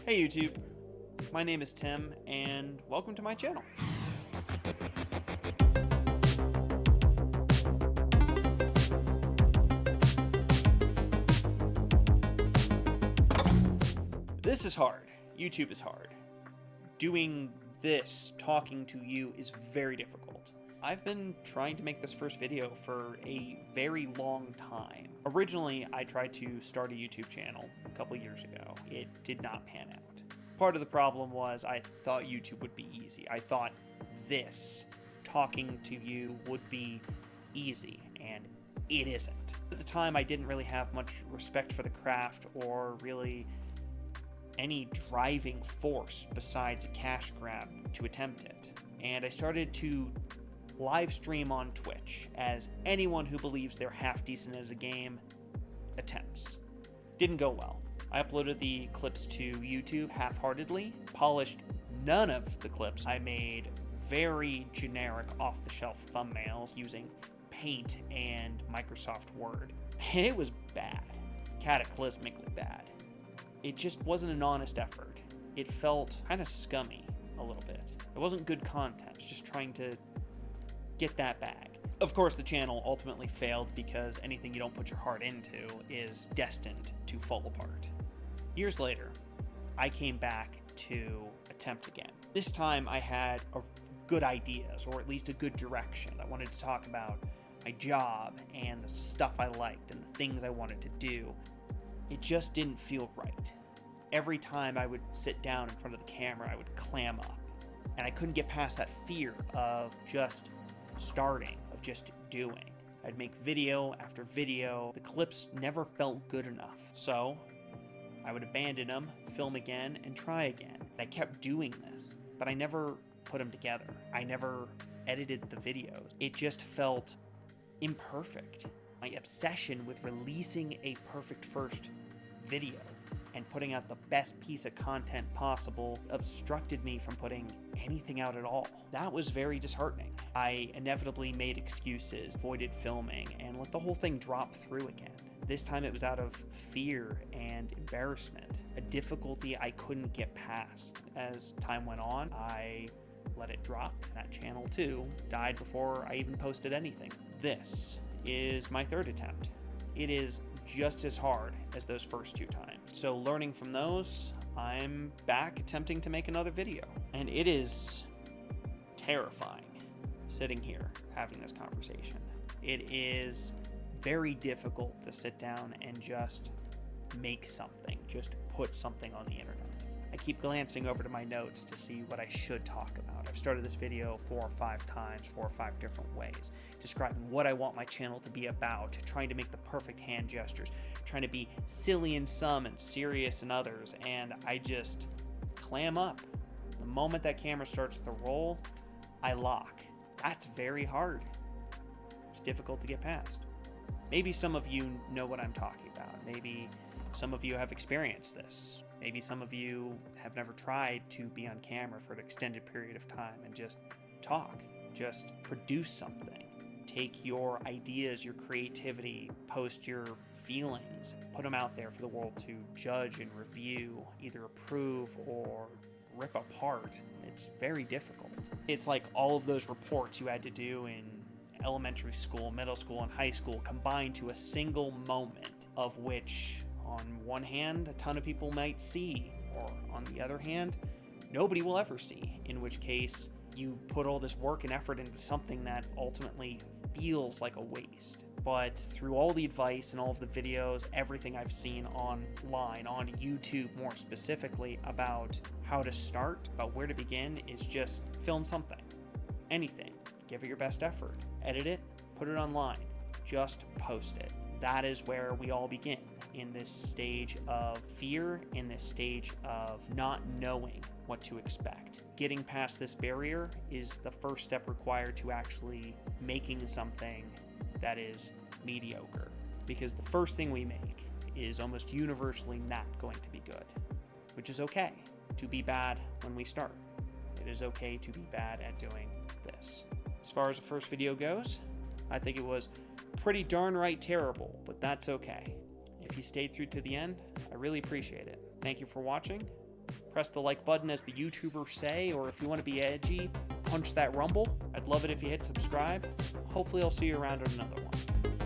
Hey YouTube, my name is Tim and welcome to my channel. This is hard. YouTube is hard. Doing this, talking to you, is very difficult. I've been trying to make this first video for a very long time. Originally, I tried to start a YouTube channel a couple years ago. It did not pan out. Part of the problem was I thought YouTube would be easy. I thought this, talking to you, would be easy, and it isn't. At the time, I didn't really have much respect for the craft or really any driving force besides a cash grab to attempt it. And I started to live stream on Twitch, as anyone who believes they're half decent as a game attempts. Didn't go well. I uploaded the clips to YouTube half-heartedly, polished none of the clips. I made very generic off-the-shelf thumbnails using Paint and Microsoft Word. And it was bad. Cataclysmically bad. It just wasn't an honest effort. It felt kind of scummy a little bit. It wasn't good content, it was just trying to get that bag. Of course, the channel ultimately failed because anything you don't put your heart into is destined to fall apart. Years later, I came back to attempt again. This time I had good ideas, or at least a good direction. I wanted to talk about my job and the stuff I liked and the things I wanted to do. It just didn't feel right. Every time I would sit down in front of the camera, I would clam up. And I couldn't get past that fear of just starting, of just doing. I'd make video after video. The clips never felt good enough. So I would abandon them, film again, and try again. I kept doing this, but I never put them together. I never edited the videos. It just felt imperfect. My obsession with releasing a perfect first video and putting out the best piece of content possible obstructed me from putting anything out at all. That was very disheartening. I inevitably made excuses, avoided filming, and let the whole thing drop through again. This time it was out of fear and embarrassment, a difficulty I couldn't get past. As time went on, I let it drop. That channel too died before I even posted anything. This is my third attempt. It is just as hard as those first two times. So learning from those, I'm back attempting to make another video. And it is terrifying sitting here having this conversation. It is very difficult to sit down and just make something, just put something on the internet. I keep glancing over to my notes to see what I should talk about. I've started this video 4 or 5 times, 4 or 5 different ways, describing what I want my channel to be about, trying to make the perfect hand gestures, trying to be silly in some and serious in others, and I just clam up. The moment that camera starts to roll, I lock. That's very hard. It's difficult to get past. Maybe some of you know what I'm talking about. Maybe some of you have experienced this. Maybe some of you have never tried to be on camera for an extended period of time and just talk, just produce something. Take your ideas, your creativity, post your feelings, put them out there for the world to judge and review, either approve or rip apart. It's very difficult. It's like all of those reports you had to do in elementary school, middle school, and high school combined to a single moment, of which on one hand, a ton of people might see, or on the other hand, nobody will ever see, in which case you put all this work and effort into something that ultimately feels like a waste. But through all the advice and all of the videos, everything I've seen online, on YouTube more specifically, about how to start, about where to begin, is just film something. Anything. Give it your best effort. Edit it, put it online. Just post it. That is where we all begin, in this stage of fear, in this stage of not knowing what to expect. Getting past this barrier is the first step required to actually making something that is mediocre. Because the first thing we make is almost universally not going to be good, which is okay to be bad when we start. It is okay to be bad at doing this. As far as the first video goes, I think it was pretty darn right terrible, but that's okay. If you stayed through to the end, I really appreciate it. Thank you for watching. press the like button as the YouTubers say, or if you want to be edgy, punch that rumble. I'd love it if you hit subscribe. Hopefully I'll see you around at another one.